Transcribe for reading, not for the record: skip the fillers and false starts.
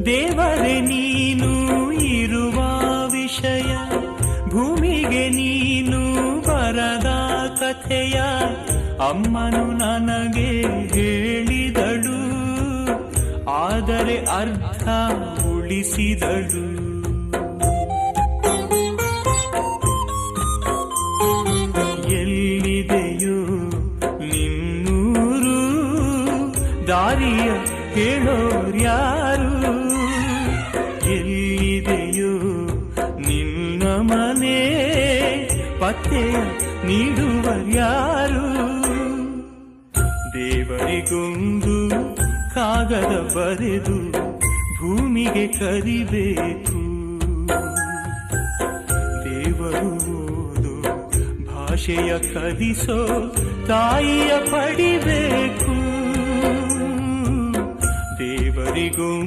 ದೇವರೇ ನೀನು ಇರುವ ವಿಷಯ, ಭೂಮಿಗೆ ನೀನು ಬರದ ಕಥೆಯ ಅಮ್ಮನು ನನಗೆ ಹೇಳಿದಳು, ಆದರೆ ಅರ್ಥ ಉಳಿಸಿದಳು. ಎಲ್ಲಿದೆಯೋ ನಿನ್ನೂರು, ದಾರಿಯ ಹೇಳೋರ್ಯಾರು? ಎಲ್ಲಿದೆಯೋ ನಿನ್ನ ಮನೆ, ಪತ್ತೆಯ ನೀಡುವರ್ಯಾರು? ದೇವರಿಗೊಂದು ಕಾಗದ ಬರೆದು ಭೂಮಿಗೆ ಕರಿಬೇಕು, ದೇವರು ಓದು ಭಾಷೆಯ ಕಲಿಸೋ ತಾಯಿಯ ಪಡಿಬೇಕು. ದೇವರಿಗೂ